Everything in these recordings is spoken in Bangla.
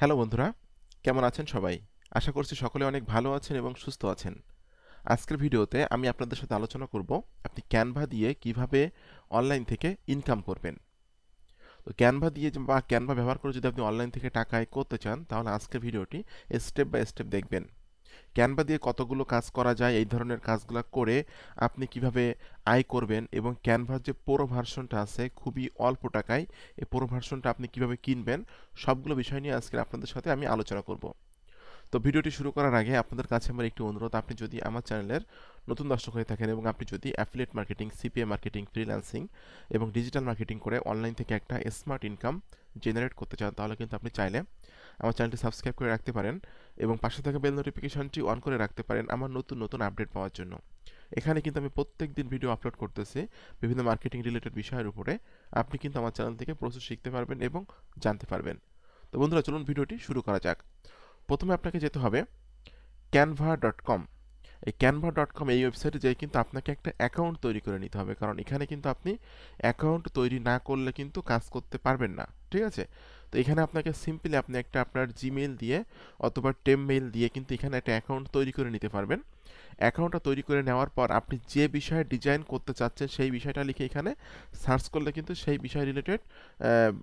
হ্যালো বন্ধুরা, কেমন আছেন সবাই? আশা করছি সকলে অনেক ভালো আছেন এবং সুস্থ আছেন। আজকের ভিডিওতে আমি আপনাদের সাথে আলোচনা করব আপনি ক্যানভা দিয়ে কিভাবে অনলাইন থেকে ইনকাম করবেন। তো ক্যানভা দিয়ে বা ক্যানভা ব্যবহার করে যদি আপনি অনলাইন থেকে টাকা আয় করতে চান, তাহলে আজকের ভিডিওটি স্টেপ বাই স্টেপ দেখবেন। ক্যানভা দিয়ে কতগুলো কাজ করা যায়, এই ধরনের কাজগুলো করে আপনি কিভাবে আয় করবেন এবং ক্যানভার যে পুরো ভার্সনটা আছে খুবই অল্প টাকায় এই পুরো ভার্সনটা আপনি কিভাবে কিনবেন, সবগুলো বিষয় নিয়ে আজকে আপনাদের সাথে আমি আলোচনা করব। তো ভিডিওটি শুরু করার আগে আপনাদের কাছে আমার একটি অনুরোধ, আপনি যদি আমার চ্যানেলের নতুন দর্শক হয়ে থাকেন এবং আপনি যদি affiliate marketing, CPA marketing, freelancing এবং ডিজিটাল মার্কেটিং করে অনলাইন থেকে একটা স্মার্ট ইনকাম জেনারেট করতে চান, তাহলে কিন্তু আপনি চাইলে আমার চ্যানেলটি সাবস্ক্রাইব করে রাখতে পারেন এবং পাশে থাকা বেল নোটিফিকেশনটি অন করে রাখতে পারেন আমার নতুন নতুন আপডেট পাওয়ার জন্য। এখানে কিন্তু আমি প্রত্যেক দিন ভিডিও আপলোড করতেছি বিভিন্ন মার্কেটিং রিলেটেড বিষয়ের উপরে। আপনি কিন্তু আমার চ্যানেল থেকে প্রচুর শিখতে পারবেন এবং জানতে পারবেন। তো বন্ধুরা, চলুন ভিডিওটি শুরু করা যাক। প্রথমে আপনাকে যেতে হবে canva.com। এই canva.com এই ওয়েবসাইটে যেয়ে কিন্তু আপনাকে একটা অ্যাকাউন্ট তৈরি করে নিতে হবে, কারণ এখানে কিন্তু আপনি অ্যাকাউন্ট তৈরি না করলে কিন্তু কাজ করতে পারবেন না। ঠিক আছে? তো এখানে আপনাকে সিম্পলি আপনি একটা আপনার জিমেইল দিয়ে অথবা টেমমেইল দিয়ে কিন্তু এখানে একটা অ্যাকাউন্ট তৈরি করে নিতে পারবেন। অ্যাকাউন্টটা তৈরি করে নেওয়ার পর আপনি যে বিষয়ে ডিজাইন করতে চাচ্ছেন সেই বিষয়টা লিখে এখানে সার্চ করলে কিন্তু সেই বিষয় রিলেটেড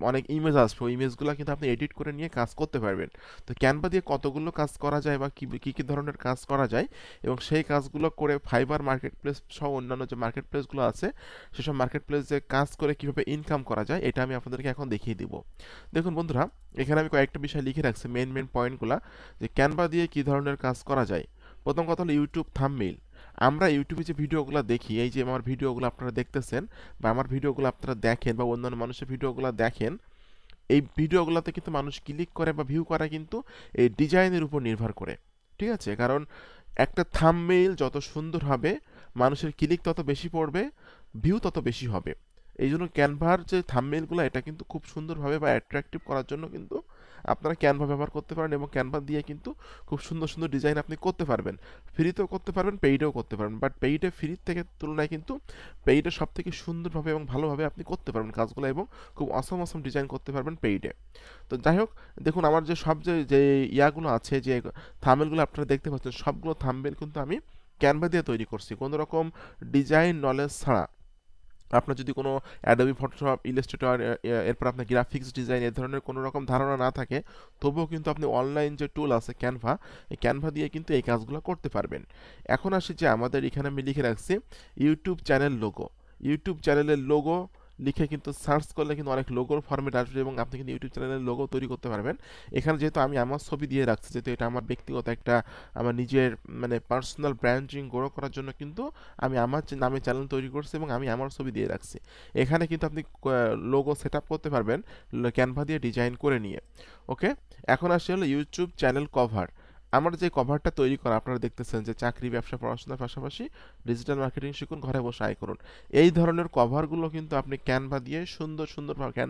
অনেক ইমেজ আসবে। ওই ইমেজগুলো কিন্তু আপনি এডিট করে নিয়ে কাজ করতে পারবেন। তো ক্যানভা দিয়ে কতগুলো কাজ করা যায় বা কী ধরনের কাজ করা যায় এবং সেই কাজগুলো করে ফাইবার মার্কেট প্লেস সহ অন্যান্য যে মার্কেট প্লেসগুলো আছে সেসব মার্কেট প্লেসে কাজ করে কীভাবে ইনকাম করা যায়, এটা আমি আপনাদেরকে এখন দেখিয়ে দিব। দেখুন বন্ধুরা, এখানে আমি কয়েকটা বিষয় লিখে রাখছি, মেন পয়েন্টগুলো, যে ক্যানভা দিয়ে কী ধরনের কাজ করা যায়। প্রথম কথা হলো ইউটিউব থাম্বনেইল। আমরা ইউটিউবে যে ভিডিওগুলো দেখি, এই যে আমার ভিডিওগুলো আপনারা দেখতেছেন বা আমার ভিডিওগুলো আপনারা দেখেন বা অন্যান্য মানুষের ভিডিওগুলো দেখেন, এই ভিডিওগুলোতে কিন্তু মানুষ ক্লিক করে বা ভিউ করে কিন্তু এই ডিজাইনের উপর নির্ভর করে। ঠিক আছে? কারণ একটা থাম্বনেইল যত সুন্দর হবে, মানুষের ক্লিক তত বেশি পড়বে, ভিউ তত বেশি হবে। এই জন্য ক্যানভার যে থাম্বনেইলগুলো, এটা কিন্তু খুব সুন্দরভাবে বা অ্যাট্রাকটিভ করার জন্য কিন্তু আপনারা ক্যানভা ব্যবহার করতে পারেন এবং ক্যানভা দিয়ে কিন্তু খুব সুন্দর সুন্দর ডিজাইন আপনি করতে পারবেন। ফ্রিতেও করতে পারবেন, পেইডেও করতে পারবেন, বাট পেইডে ফ্রির থেকে তুলনায় কিন্তু পেইডে সব থেকে সুন্দরভাবে এবং ভালোভাবে আপনি করতে পারবেন কাজগুলো এবং খুব অসম ডিজাইন করতে পারবেন পেইডে। তো যাই হোক, দেখুন আমার যে সব যে ইয়াগুলো আছে, যে থাম্বনেইলগুলো আপনারা দেখতে পাচ্ছেন, সবগুলো থাম্বনেইল কিন্তু আমি ক্যানভা দিয়ে তৈরি করছি, কোনো রকম ডিজাইন নলেজ ছাড়া। আপনার যদি কোনো অ্যাডোবি ফটোশপ, ইলাস্ট্রেটর, এরপর আপনার গ্রাফিক্স ডিজাইন এ ধরনের কোনো রকম ধারণা না থাকে, তবুও কিন্তু আপনি অনলাইন যে টুল আছে ক্যানভা, এই ক্যানভা দিয়ে কিন্তু এই কাজগুলো করতে পারবেন। এখন আসি যে আমাদের এখানে আমি লিখে রাখছি ইউটিউব চ্যানেল লোগো। ইউটিউব চ্যানেলের লোগো লিখে কিন্তু সার্চ করলে কিন্তু অনেক লোগোর ফরম্যাট আসবে এবং আপনি কিন্তু ইউটিউব চ্যানেলের লোগো তৈরি করতে পারবেন। এখানে যেহেতু আমি আমার ছবি দিয়ে রাখছি, যেহেতু এটা আমার ব্যক্তিগত একটা, আমার নিজের মানে পার্সোনাল ব্র্যান্ডিং গ্রো করার জন্য কিন্তু আমি আমার নামে চ্যানেল তৈরি করছি এবং আমি আমার ছবি দিয়ে রাখছি। এখানে কিন্তু আপনি লোগো সেট আপ করতে পারবেন ক্যানভা দিয়ে ডিজাইন করে নিয়ে। ওকে, এখন আসে হলো ইউটিউব চ্যানেল কভার। আমার যে কভারটা তৈরি করা, আপনারা দেখতেছেন যে চাকরি, ব্যবসা, পড়াশোনার পাশাপাশি ডিজিটাল মার্কেটিং শিখুন, ঘরে বসে আয় করুন। এই ধরনের কভারগুলো কিন্তু আপনি ক্যানভা দিয়ে সুন্দরভাবে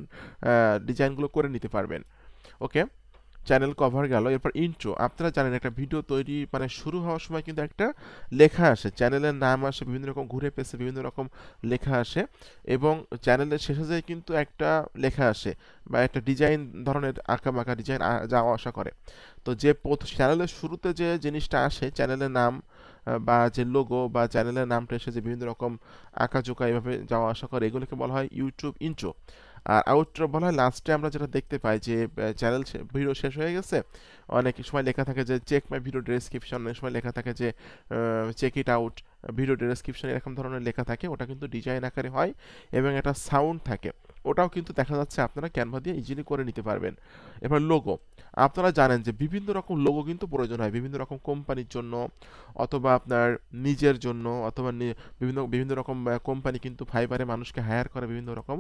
ডিজাইনগুলো করে নিতে পারবেন। ওকে, চ্যানেল কভার গেল। এরপর ইন্ট্রো। আপনারা জানেন একটা ভিডিও তৈরি মানে শুরু হওয়ার সময় কিন্তু একটা লেখা আসে, চ্যানেলের নাম আসে, বিভিন্ন রকম ঘুরে পেছে বিভিন্ন রকম লেখা আসে এবং চ্যানেলের শেষে যেয়ে কিন্তু একটা লেখা আসে বা একটা ডিজাইন ধরনের আঁকাবাঁকা ডিজাইন যাওয়া আসা করে। তো যে চ্যানেলের শুরুতে যে জিনিসটা আসে, চ্যানেলের নাম বা যে লোগো বা চ্যানেলের নামটা এসে যে বিভিন্ন রকম আঁকাঝোঁকা এভাবে যাওয়া আসা করে, এগুলোকে বলা হয় ইউটিউব ইন্ট্রো। আর আউটরো বলা হয় লাস্টে আমরা যেটা দেখতে পাই যে চ্যানেল ভিডিও শেষ হয়ে গেছে, অনেক সময় লেখা থাকে যে চেক মাই ভিডিও ডেসক্রিপশন, অনেক সময় লেখা থাকে যে check it out video description, এরকম ধরনের লেখা থাকে। ওটা কিন্তু ডিজাইন আকারে হয় এবং একটা সাউন্ড থাকে, ওটাও কিন্তু দেখা যাচ্ছে আপনারা ক্যানভা দিয়ে ইজিলি করে নিতে পারবেন। এবার লোগো। আপনারা জানেন যে বিভিন্ন রকম লোগো কিন্তু প্রয়োজন হয় বিভিন্ন রকম কোম্পানির জন্য অথবা আপনার নিজের জন্য, অথবা বিভিন্ন বিভিন্ন রকম কোম্পানি কিন্তু ফাইবারে মানুষকে হায়ার করে বিভিন্ন রকম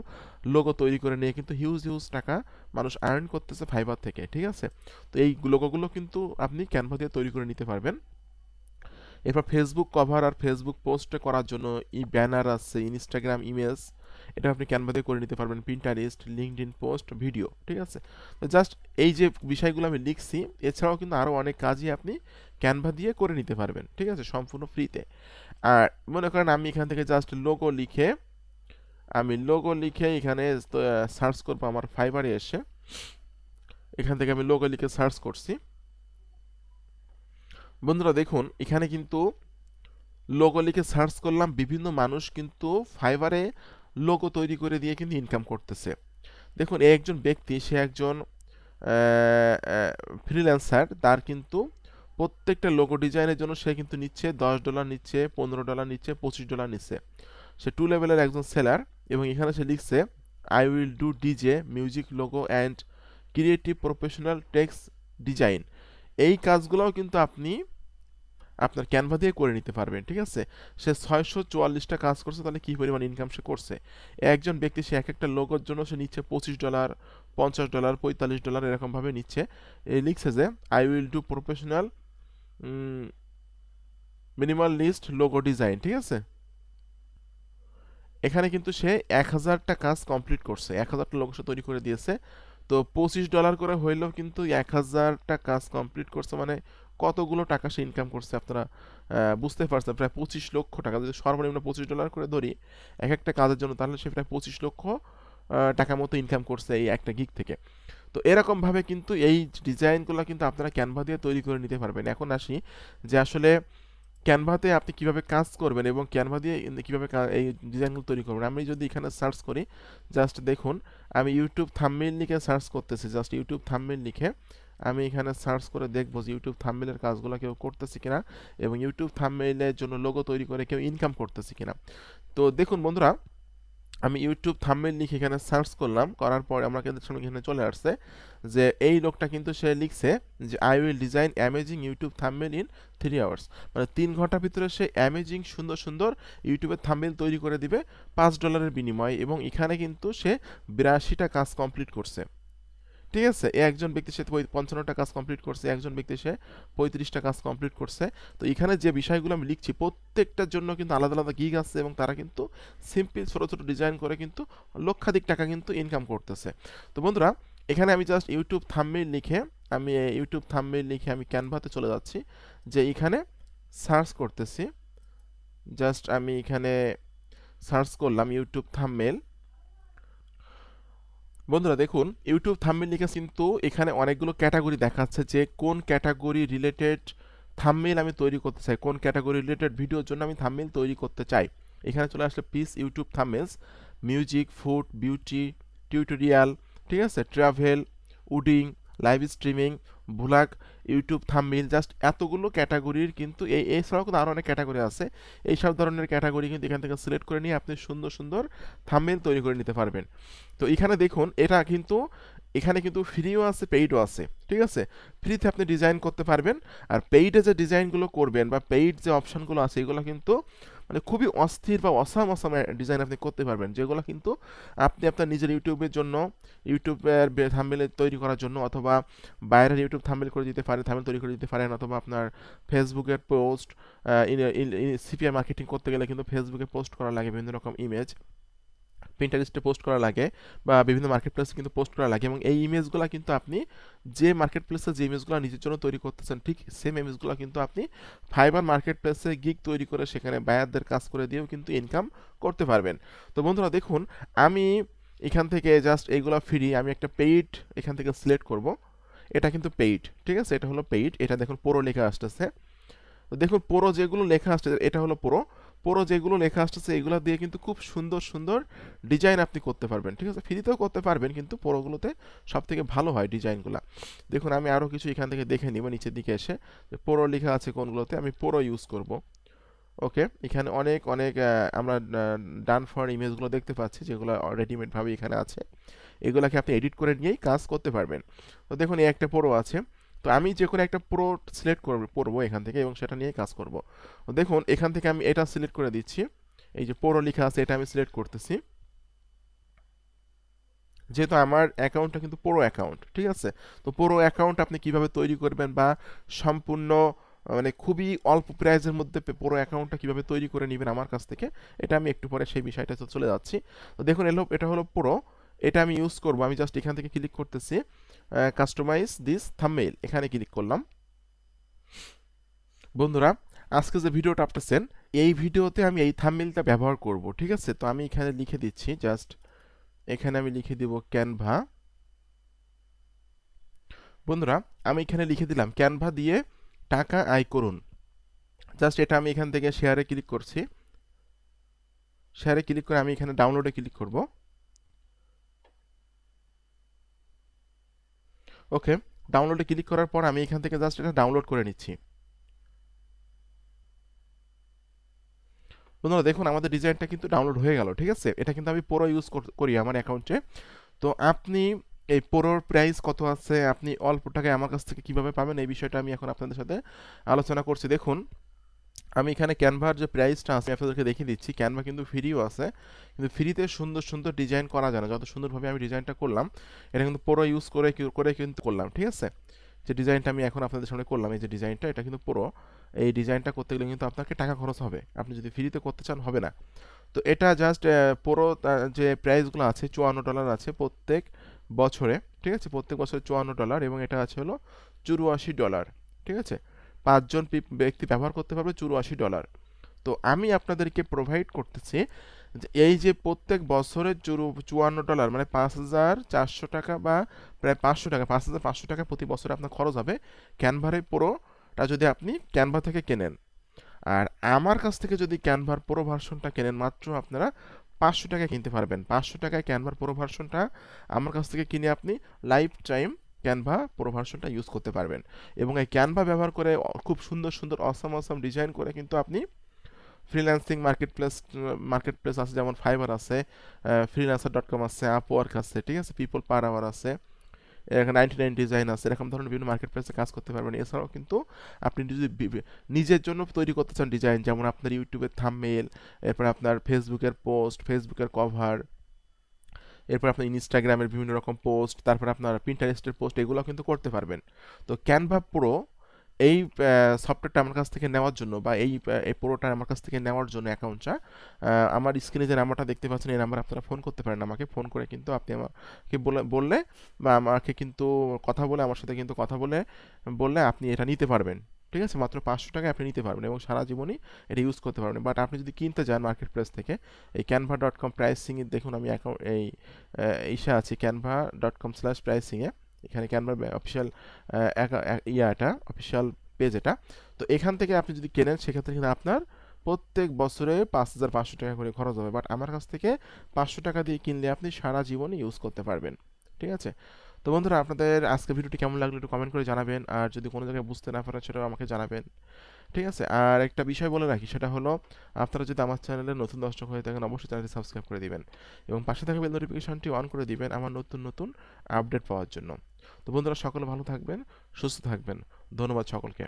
লোগো তৈরি করে নিয়ে কিন্তু হিউজ টাকা মানুষ আর্ন করতেছে ফাইবার থেকে। ঠিক আছে? তো এই লোগোগুলো কিন্তু আপনি ক্যানভা দিয়ে তৈরি করে নিতে পারবেন। এরপর ফেসবুক কভার আর ফেসবুক পোস্ট করার জন্য ব্যানার আছে, ইনস্টাগ্রাম ইমেজ, এটা আপনি ক্যানভা দিয়ে করে নিতে পারবেন। Pinterest, LinkedIn post, video. ঠিক আছে? তো জাস্ট এই যে বিষয়গুলো আমি লিখছি, এছাড়াও কিন্তু আরও অনেক কাজই আপনি ক্যানভা দিয়ে করে নিতে পারবেন। ঠিক আছে? সম্পূর্ণ ফ্রিতে। আর মনে করেন আমি এখান থেকে জাস্ট লোগো লিখে এখানে সার্চ করবো আমার ফাইবারে এসে। এখান থেকে আমি লোগো লিখে সার্চ করছি। বন্ধুরা দেখুন এখানে কিন্তু লোগো লিখে সার্চ করলাম, বিভিন্ন মানুষ কিন্তু ফাইবারে লোগো তৈরি করে দিয়ে কিন্তু ইনকাম করতেছে। দেখুন এই একজন ব্যক্তি, সে একজন ফ্রিল্যান্সার, তার কিন্তু প্রত্যেকটা লোগো ডিজাইনের জন্য সে কিন্তু নিচ্ছে $10 নিচ্ছে, $15 নিচ্ছে, $25 নিচ্ছে। সে 2 লেভেলের একজন সেলার এবং এখানে সে লিখছে I will do DJ music logo and creative professional text design. এই কাজগুলোও কিন্তু আপনি আপনার ক্যানভা দিয়ে করে নিতে পারবেন, ঠিক আছে। সে 644টা কাজ করছে, তাহলে কি পরিমাণ ইনকাম সে করছে। একজন ব্যক্তি সে এক একটা লোগোর জন্য সে নিচ্ছে $25, $50, $45 এরকমভাবে নিচ্ছে। এই লিখছে যে I will do professional minimalist logo design, ঠিক আছে। এখানে কিন্তু সে 1000টা কাজ কমপ্লিট করছে, 1000টা লোগো সে তৈরি করে দিয়েছে। তো $25 করে হইলেও কিন্তু 1000টা কাজ কমপ্লিট করছে, মানে কতগুলো টাকা সে ইনকাম করছে আপনারা বুঝতে পারছেন। প্রায় 25 লক্ষ টাকা, যদি সর্বনিম্ন $25 করে ধরি এক একটা কাজের জন্য, তাহলে সে প্রায় 25 লক্ষ টাকা মতো ইনকাম করছে এই একটা গিগ থেকে। তো এরকমভাবে কিন্তু এই ডিজাইনগুলো কিন্তু আপনারা ক্যানভা দিয়ে তৈরি করে নিতে পারবেন। এখন আসি যে আসলে ক্যানভাতে আপনি কিভাবে কাজ করবেন এবং ক্যানভা দিয়ে কিভাবে এই ডিজাইনগুলো তৈরি করবেন। আমি যদি এখানে সার্চ করি, জাস্ট দেখুন আমি ইউটিউব থাম্বনেইল লিখে সার্চ করতেছি, জাস্ট ইউটিউব থাম্বনেইল লিখে আমি এখানে সার্চ করে দেখবো যে ইউটিউব থাম্বনেইলের কাজগুলো কেউ করতেছে কিনা এবং ইউটিউব থাম্বনেইলের জন্য লোগো তৈরি করে কেউ ইনকাম করতেছে কিনা। তো দেখুন বন্ধুরা, আমি ইউটিউব থাম্বনেইল লিখে এখানে সার্চ করলাম, করার পর আমার কিন্তু সামনে এখানে চলে আসছে যে এই লোকটা কিন্তু সে লিখছে যে I will design amazing YouTube thumbnail in 3 hours, মানে 3 ঘন্টার ভিতরে সে অ্যামেজিং সুন্দর সুন্দর ইউটিউবের থাম্বনেইল তৈরি করে দিবে $5 বিনিময়ে। এবং এখানে কিন্তু সে 82টা কাজ কমপ্লিট করছে, ঠিক আছে। একজন ব্যক্তি সে 55টা কাজ কমপ্লিট করছে, একজন ব্যক্তি সে 35টা কাজ কমপ্লিট করছে। তো এখানে যে বিষয়গুলো আমি লিখছি প্রত্যেকটার জন্য কিন্তু আলাদা আলাদা গিগ আছে এবং তারা কিন্তু সিম্পল ছোটো ছোটো ডিজাইন করে কিন্তু লক্ষাধিক টাকা কিন্তু ইনকাম করতেছে। তো বন্ধুরা এখানে আমি জাস্ট ইউটিউব থাম্বনেইল লিখে আমি ক্যানভাতে চলে যাচ্ছি, যে এখানে সার্চ করতেছি। জাস্ট আমি এখানে সার্চ করলাম ইউটিউব থাম্বনেইল। বন্ধুরা দেখুন ইউটিউব থাম্বনেইল লিখে কিন্তু এখানে অনেকগুলো ক্যাটাগরি দেখাচ্ছে যে কোন ক্যাটাগরি রিলেটেড থাম্বনেইল আমি তৈরি করতে চাই, কোন ক্যাটাগরি রিলেটেড ভিডিওর জন্য আমি থাম্বনেইল তৈরি করতে চাই। এখানে চলে আসলে পিস YouTube thumbnails, music, food, beauty, tutorial, ঠিক আছে, ট্রাভেল, উডিং, live streaming, vlog, YouTube thumbnail, just এতগুলো ক্যাটাগরির কিন্তু এছাড়াও কিন্তু আরও অনেক ক্যাটাগরি আছে। এই সব ধরনের ক্যাটাগরি কিন্তু এখান থেকে সিলেক্ট করে নিয়ে আপনি সুন্দর সুন্দর থাম্বনেইল তৈরি করে নিতে পারবেন। তো এখানে দেখুন এখানে কিন্তু ফ্রিও আছে, পেইডও আছে, ঠিক আছে। ফ্রিতে আপনি ডিজাইন করতে পারবেন, আর পেইডে যে ডিজাইনগুলো করবেন বা পেইড যে অপশানগুলো আছে এগুলো কিন্তু মানে খুবই অস্থির বা অসাম ডিজাইন আপনি করতে পারবেন, যেগুলো কিন্তু আপনি আপনার নিজের ইউটিউবের জন্য, ইউটিউবের থাম্বনেইল তৈরি করার জন্য, অথবা বাইরের ইউটিউব থাম্বনেইল করে দিতে পারেন, থাম্বনেইল তৈরি করে দিতে পারেন, অথবা আপনার ফেসবুকের পোস্ট, সিপিআই মার্কেটিং করতে গেলে কিন্তু ফেসবুকে পোস্ট করা লাগে বিভিন্ন রকম ইমেজ, পিন্টারেস্টে পোস্ট করা লাগে, বা বিভিন্ন মার্কেট প্লেসে কিন্তু পোস্ট করা লাগে। এবং এই ইমেজগুলো কিন্তু আপনি যে মার্কেট প্লেসে যে ইমেজগুলো নিজের জন্য তৈরি করতেছেন, ঠিক সেম ইমেজগুলো কিন্তু আপনি ফাইবার মার্কেট প্লেসে গিগ তৈরি করে সেখানে বায়ারদের কাজ করে দিয়েও কিন্তু ইনকাম করতে পারবেন। তো বন্ধুরা দেখুন আমি এখান থেকে জাস্ট এইগুলো ফ্রি, আমি একটা পেইড এখান থেকে সিলেক্ট করব। এটা কিন্তু পেইড, ঠিক আছে, এটা হলো পেইড। এটা দেখুন পুরো লেখা আসতেছে। তো দেখুন পুরো যেগুলো লেখা আসছে এটা হলো পুরো যেগুলো লেখা আসতেছে এগুলো দিয়ে কিন্তু খুব সুন্দর সুন্দর ডিজাইন আপনি করতে পারবেন, ঠিক আছে। ফ্রিতেও করতে পারবেন, কিন্তু পুরোগুলোতে সব থেকে ভালো হয় ডিজাইনগুলো। দেখুন আমি আরও কিছু এখান থেকে দেখে নিব নিচের দিকে এসে, যে পুরো লেখা আছে কোনগুলোতে, আমি পুরো ইউজ করব। ওকে, এখানে অনেক অনেক আমরা ডান ফর ইমেজগুলো দেখতে পাচ্ছি যেগুলো রেডিমেডভাবে এখানে আছে, এগুলোকে আপনি এডিট করে নিয়েই কাজ করতে পারবেন। তো দেখুন এই একটা পুরো আছে, তো আমি যে কোনো একটা প্রো সিলেক্ট করবো এখান থেকে এবং সেটা নিয়ে কাজ করব। দেখুন এখান থেকে আমি এটা সিলেক্ট করে দিচ্ছি, এই যে প্রো লেখা আছে এটা আমি সিলেক্ট করতেছি, যেহেতু আমার অ্যাকাউন্টটা কিন্তু প্রো অ্যাকাউন্ট, ঠিক আছে। তো প্রো অ্যাকাউন্ট আপনি কিভাবে তৈরি করবেন বা সম্পূর্ণ মানে খুবই অল্প প্রাইসের মধ্যে প্রো অ্যাকাউন্টটা কিভাবে তৈরি করে নেবেন আমার কাছ থেকে, এটা আমি একটু পরে সেই বিষয়টাতে চলে যাচ্ছি। তো দেখুন এটা হলো প্রো, এটা আমি ইউজ করব। আমি জাস্ট এখান থেকে ক্লিক করতেছি, কাস্টমাইজ দিস থাম্বনেইল, এখানে ক্লিক করলাম। বন্ধুরা আজকে যে ভিডিওটা আপতেছেন এই ভিডিওতে আমি এই থাম্বনেইলটা ব্যবহার করব, ঠিক আছে। তো আমি এখানে লিখে দিচ্ছি, জাস্ট এখানে আমি লিখে দিব ক্যানভা, বন্ধুরা, আমি এখানে লিখে দিলাম ক্যানভা দিয়ে টাকা আয় করুন। জাস্ট এটা আমি এখান থেকে শেয়ারে ক্লিক করছি। শেয়ারে ক্লিক করে আমি এখানে ডাউনলোডে ক্লিক করব। ওকে, ডাউনলোডে ক্লিক করার পর আমি এখান থেকে জাস্ট এটা ডাউনলোড করে নিচ্ছি। বন্ধুরা দেখুন, আমাদের ডিজাইনটা কিন্তু ডাউনলোড হয়ে গেল। ঠিক আছে, এটা কিন্তু আমি পুরো ইউজ করি আমার অ্যাকাউন্টে। তো আপনি এই পুরোর প্রাইস কত আছে, আপনি অল্প টাকায় আমার কাছ থেকে কিভাবে পাবেন, এই বিষয়টা আমি এখন আপনাদের সাথে আলোচনা করছি। দেখুন, আমি এখানে ক্যানভার যে প্রাইসটা আছে আপনাদেরকে দেখিয়ে দিচ্ছি। ক্যানভা কিন্তু ফ্রিও আছে, কিন্তু ফ্রিতে সুন্দর সুন্দর ডিজাইন করা যায় না। যত সুন্দরভাবে আমি ডিজাইনটা করলাম, এটা কিন্তু পুরো ইউজ করে কিন্তু করলাম। ঠিক আছে, যে ডিজাইনটা আমি এখন আপনাদের সামনে করলাম, এই যে ডিজাইনটা, এটা কিন্তু পুরো এই ডিজাইনটা করতে গেলে কিন্তু আপনাকে টাকা খরচ হবে। আপনি যদি ফ্রিতে করতে চান হবে না। তো এটা জাস্ট পুরো যে প্রাইসগুলো আছে $54 আছে প্রত্যেক বছরে। ঠিক আছে, প্রত্যেক বছরে $54 এবং এটা আছে হলো $84। ঠিক আছে, 5 জন ব্যক্তি ব্যবহার করতে পারবে $84। তো আমি আপনাদেরকে প্রোভাইড করতেছি যে এই যে প্রত্যেক বছরের $54 মানে 5,400 টাকা বা প্রায় 500 টাকা, 5,500 টাকা প্রতি বছরে আপনার খরচ হবে ক্যানভারে পুরোটা যদি আপনি ক্যানভা থেকে কেনেন। আর আমার কাছ থেকে যদি ক্যানভার প্রো ভার্সনটা কেনেন, মাত্র আপনারা 500 টাকায় কিনতে পারবেন। 500 টাকায় ক্যানভার প্রো ভার্সনটা আমার কাছ থেকে কিনে আপনি লাইফ টাইম ক্যানভা প্রো ভার্সনটা ইউজ করতে পারবেন। এবং এই ক্যানভা ব্যবহার করে খুব সুন্দর সুন্দর অসাম ডিজাইন করে কিন্তু আপনি ফ্রিল্যান্সিং মার্কেট প্লেস আছে, যেমন ফাইবার আছে, freelancer.com আছে, আপওয়ার্ক আছে, ঠিক আছে, পিপল পার আওয়ার আছে, এখানে 99 ডিজাইন আছে, এরকম ধরনের বিভিন্ন মার্কেট প্লেসে কাজ করতে পারবেন। এছাড়াও কিন্তু আপনি যদি নিজের জন্য তৈরি করতে চান ডিজাইন, যেমন আপনার ইউটিউবের থাম্বনেইল, এরপর আপনার ফেসবুকের পোস্ট, ফেসবুকের কভার, এরপর আপনার ইনস্টাগ্রামের বিভিন্ন রকম পোস্ট, তারপর আপনার পিন্টারেস্টের পোস্ট, এগুলো কিন্তু করতে পারবেন। তো ক্যানভা প্রো এই সফটওয়্যারটা আমার কাছ থেকে নেওয়ার জন্য বা এই পুরোটা আমার কাছ থেকে নেওয়ার জন্য অ্যাকাউন্টটা আমার স্ক্রিনে যে নাম্বারটা দেখতে পাচ্ছেন, এই নাম্বার আপনারা ফোন করতে পারেন আমাকে। ফোন করে কিন্তু আপনি আমাকে বললে বা আমাকে কিন্তু কথা বলে, আমার সাথে কিন্তু কথা বললে আপনি এটা নিতে পারবেন। ঠিক আছে, মাত্র 500 টাকায় আপনি নিতে পারবেন এবং সারা জীবনই এটা ইউজ করতে পারবেন। বাট আপনি যদি কিনতে যান মার্কেট প্লেস থেকে, এই canva.com প্রাইসিংয়ে দেখুন, আমি এই ইসে আছি canva.com/pricing-এ। এখানে ক্যানভার অফিসিয়াল অফিসিয়াল পেজ এটা। তো এখান থেকে আপনি যদি কেনেন, সেক্ষেত্রে কিন্তু আপনার প্রত্যেক বছরে 5,500 টাকা করে খরচ হবে। বাট আমার কাছ থেকে 500 টাকা দিয়ে কিনলে আপনি সারা জীবনে ইউজ করতে পারবেন। ঠিক আছে, তো বন্ধুরা, আপনাদের আজকে ভিডিওটি কেমন লাগলো একটু কমেন্ট করে জানাবেন। আর যদি কোনো জায়গায় বুঝতে না পারেন, সেটাও আমাকে জানাবেন। ঠিক আছে, আর একটা বিষয় বলে রাখি, সেটা হলো আপনারা যদি আমার চ্যানেলে নতুন দর্শক হয়ে থাকেন, অবশ্যই চ্যানেলটি সাবস্ক্রাইব করে দিবেন এবং পাশে থাকা বেল নোটিফিকেশনটি অন করে দিবেন আমার নতুন নতুন আপডেট পাওয়ার জন্য। তো বন্ধুরা, সকলে ভালো থাকবেন, সুস্থ থাকবেন। ধন্যবাদ সকলকে।